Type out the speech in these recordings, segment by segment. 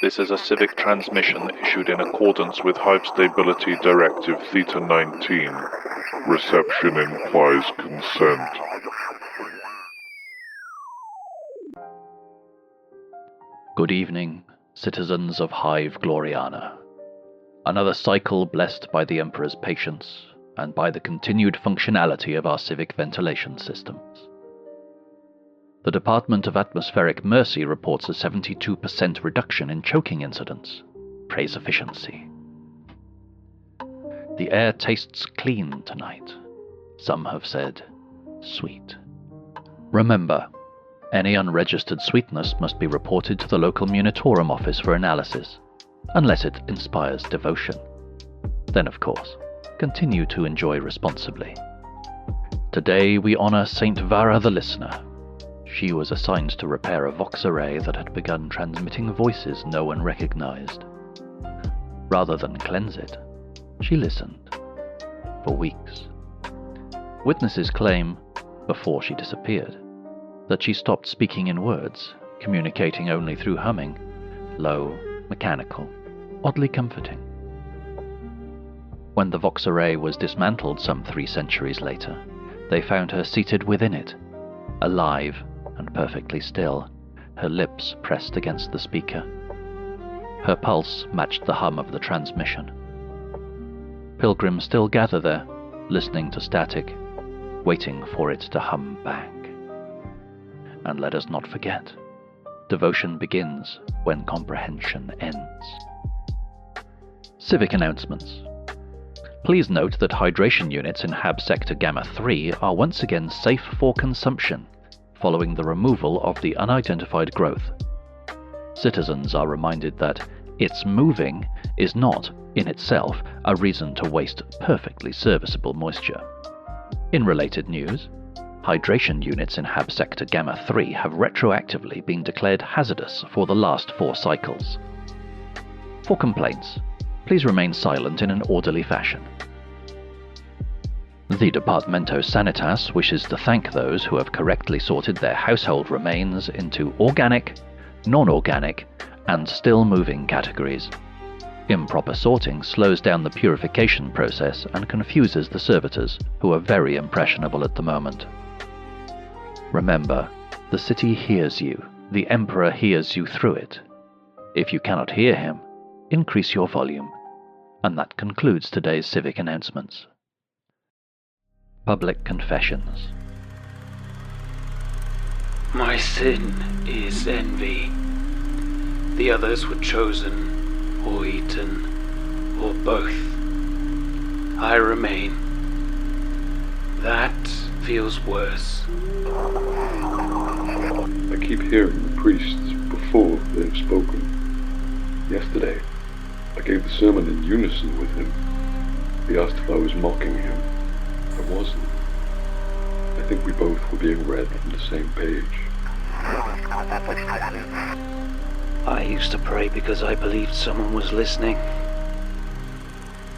This is a civic transmission issued in accordance with Hive Stability Directive Theta 19. Reception implies consent. Good evening, citizens of Hive Gloriana. Another cycle blessed by the Emperor's patience and by the continued functionality of our civic ventilation systems. The Department of Atmospheric Mercy reports a 72% reduction in choking incidents. Praise efficiency. The air tastes clean tonight. Some have said, sweet. Remember, any unregistered sweetness must be reported to the local Munitorum office for analysis, unless it inspires devotion. Then, of course, continue to enjoy responsibly. Today we honor Saint Vara the Listener. She was assigned to repair a Vox array that had begun transmitting voices no one recognized. Rather than cleanse it, she listened. For weeks. Witnesses claim, before she disappeared, that she stopped speaking in words, communicating only through humming, low, mechanical, oddly comforting. When the Vox array was dismantled some 3 centuries later, they found her seated within it, alive and perfectly still, her lips pressed against the speaker. Her pulse matched the hum of the transmission. Pilgrims still gather there, listening to static, waiting for it to hum back. And let us not forget, devotion begins when comprehension ends. Civic announcements. Please note that hydration units in Hab Sector Gamma 3 are once again safe for consumption, following the removal of the unidentified growth. Citizens are reminded that its moving is not, in itself, a reason to waste perfectly serviceable moisture. In related news, hydration units in Hab Sector Gamma 3 have retroactively been declared hazardous for the last 4 cycles. For complaints, please remain silent in an orderly fashion. The Departamento Sanitas wishes to thank those who have correctly sorted their household remains into organic, non-organic, and still-moving categories. Improper sorting slows down the purification process and confuses the servitors, who are very impressionable at the moment. Remember, the city hears you, the Emperor hears you through it. If you cannot hear him, increase your volume. And that concludes today's civic announcements. Public confessions. My sin is envy. The others were chosen, or eaten, or both. I remain. That feels worse. I keep hearing the priests before they have spoken. Yesterday, I gave the sermon in unison with him. He asked if I was mocking him. I wasn't. I think we both were being read from the same page. I used to pray because I believed someone was listening.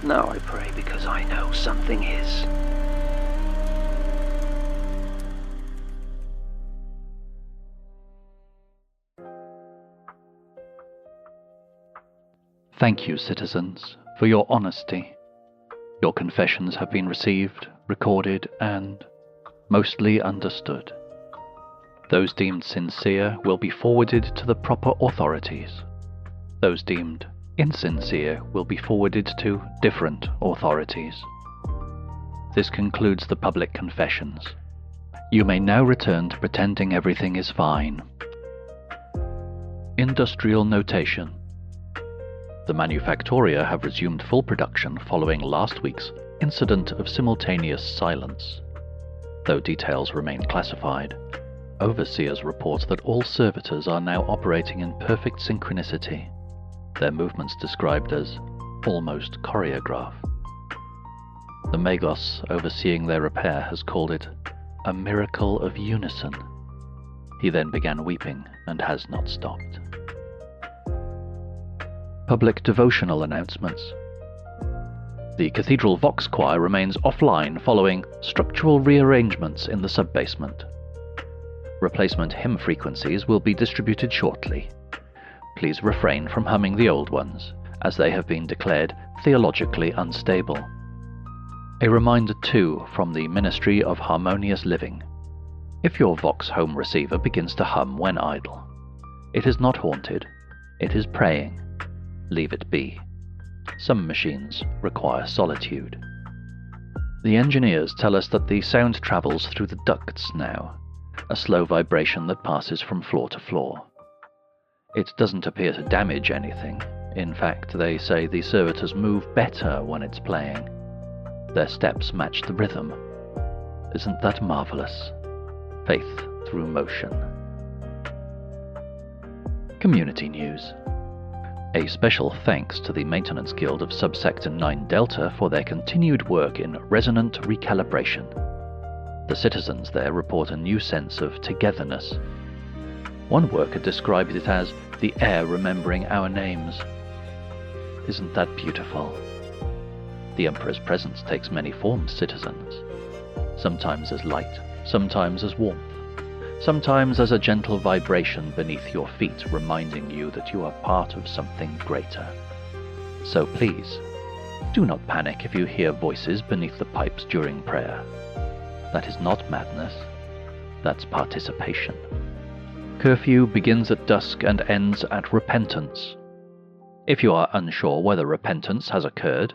Now I pray because I know something is. Thank you, citizens, for your honesty. Your confessions have been received, recorded, and mostly understood. Those deemed sincere will be forwarded to the proper authorities. Those deemed insincere will be forwarded to different authorities. This concludes the public confessions. You may now return to pretending everything is fine. Industrial notation. The manufactoria have resumed full production following last week's incident of simultaneous silence. Though details remain classified, overseers report that all servitors are now operating in perfect synchronicity, their movements described as almost choreographed. The Magos overseeing their repair has called it a miracle of unison. He then began weeping and has not stopped. Public devotional announcements. The Cathedral Vox Choir remains offline following structural rearrangements in the sub-basement. Replacement hymn frequencies will be distributed shortly. please refrain from humming the old ones, as they have been declared theologically unstable. A reminder too from the Ministry of Harmonious Living. If your Vox home receiver begins to hum when idle, it is not haunted, it is praying. Leave it be. Some machines require solitude. The engineers tell us that the sound travels through the ducts now, a slow vibration that passes from floor to floor. It doesn't appear to damage anything. In fact, they say the servitors move better when it's playing. Their steps match the rhythm. Isn't that marvelous? Faith through motion. Community news. A special thanks to the Maintenance Guild of Subsector 9 Delta for their continued work in resonant recalibration. The citizens there report a new sense of togetherness. One worker described it as the air remembering our names. Isn't that beautiful? The Emperor's presence takes many forms, citizens. Sometimes as light, sometimes as warmth, sometimes as a gentle vibration beneath your feet reminding you that you are part of something greater. So please, do not panic if you hear voices beneath the pipes during prayer. That is not madness, that's participation. Curfew begins at dusk and ends at repentance. If you are unsure whether repentance has occurred,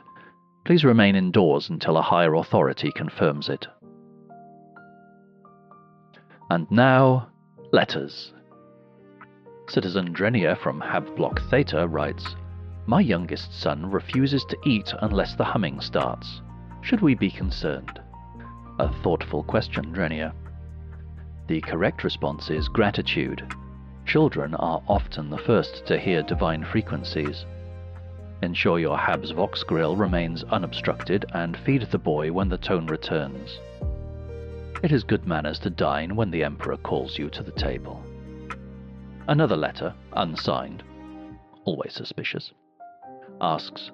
please remain indoors until a higher authority confirms it. And now, letters. Citizen Drenia from Hab Block Theta writes, "My youngest son refuses to eat unless the humming starts. Should we be concerned?" A thoughtful question, Drenia. The correct response is gratitude. Children are often the first to hear divine frequencies. Ensure your Hab's Vox grill remains unobstructed and feed the boy when the tone returns. It is good manners to dine when the Emperor calls you to the table. Another letter, unsigned, always suspicious, asks,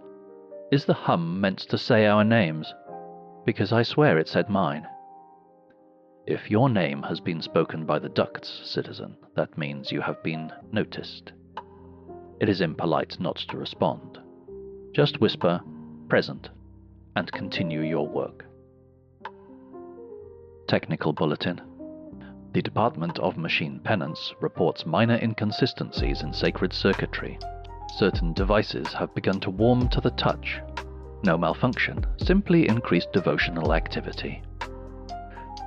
"Is the hum meant to say our names? Because I swear it said mine." If your name has been spoken by the ducts, citizen, that means you have been noticed. It is impolite not to respond. Just whisper, "Present," and continue your work. Technical Bulletin. The Department of Machine Penance reports minor inconsistencies in sacred circuitry. Certain devices have begun to warm to the touch. No malfunction, simply increased devotional activity.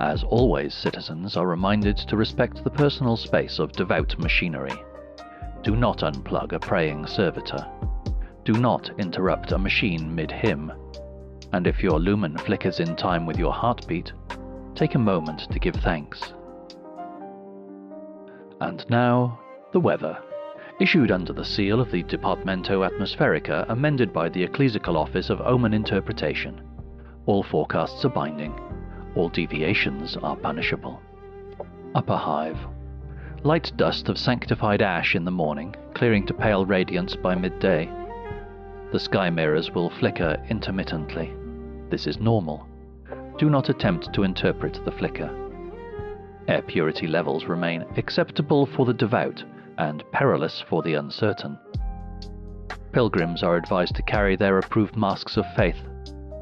As always, citizens are reminded to respect the personal space of devout machinery. Do not unplug a praying servitor. Do not interrupt a machine mid-hymn. And if your lumen flickers in time with your heartbeat, take a moment to give thanks. And now, the weather. Issued under the seal of the Departamento Atmospherica, amended by the Ecclesiastical Office of Omen Interpretation. All forecasts are binding. All deviations are punishable. Upper Hive. Light dust of sanctified ash in the morning, clearing to pale radiance by midday. The sky mirrors will flicker intermittently. This is normal. Do not attempt to interpret the flicker. Air purity levels remain acceptable for the devout and perilous for the uncertain. Pilgrims are advised to carry their approved masks of faith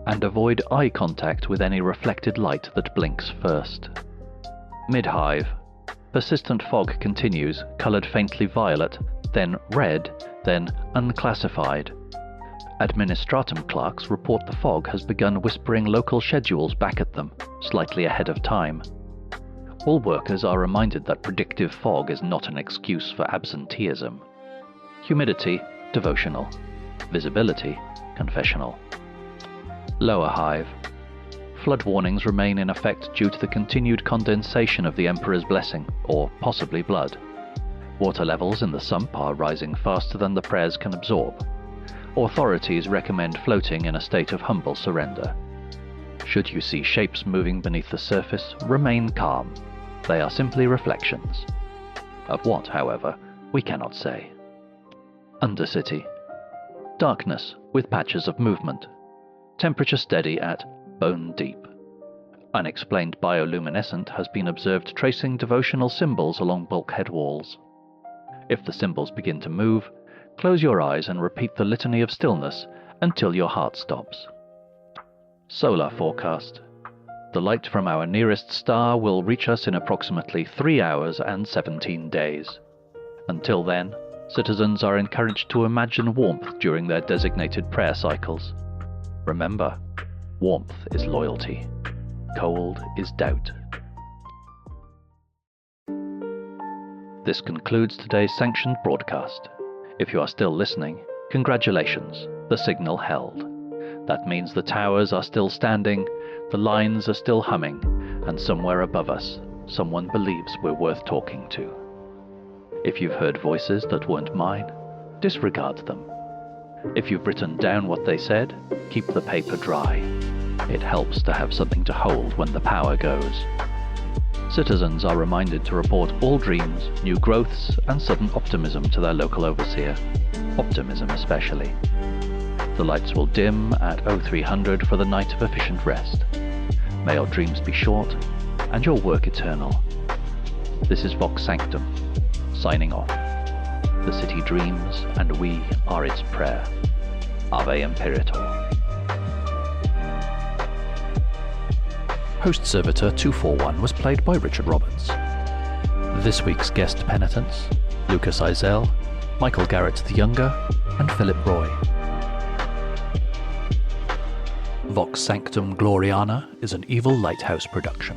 and avoid eye contact with any reflected light that blinks first. Mid-Hive. Persistent fog continues, coloured faintly violet, then red, then unclassified. Administratum clerks report the fog has begun whispering local schedules back at them, slightly ahead of time. All workers are reminded that predictive fog is not an excuse for absenteeism. Humidity, devotional. Visibility, confessional. Lower Hive. Flood warnings remain in effect due to the continued condensation of the Emperor's blessing, or possibly blood. Water levels in the sump are rising faster than the prayers can absorb. Authorities recommend floating in a state of humble surrender. Should you see shapes moving beneath the surface, remain calm. They are simply reflections. Of what, however, we cannot say. Undercity. Darkness with patches of movement. Temperature steady at bone deep. Unexplained bioluminescent has been observed tracing devotional symbols along bulkhead walls. If the symbols begin to move, close your eyes and repeat the litany of stillness until your heart stops. Solar forecast. The light from our nearest star will reach us in approximately 3 hours and 17 days. Until then, citizens are encouraged to imagine warmth during their designated prayer cycles. Remember, warmth is loyalty. Cold is doubt. This concludes today's sanctioned broadcast. If you are still listening, congratulations, the signal held. That means the towers are still standing, the lines are still humming, and somewhere above us, someone believes we're worth talking to. If you've heard voices that weren't mine, disregard them. If you've written down what they said, keep the paper dry. It helps to have something to hold when the power goes. Citizens are reminded to report all dreams, new growths, and sudden optimism to their local overseer. Optimism especially. The lights will dim at 0300 for the night of efficient rest. May your dreams be short, and your work eternal. This is Vox Sanctum, signing off. The city dreams, and we are its prayer. Ave Imperator. Host Servitor 241 was played by Richard Roberts. This week's guest penitents, Lucas Eisele, Michael Garrett the Younger, and Phillip Roy. Vox Sanctum Gloriana is an Evil Lighthouse production.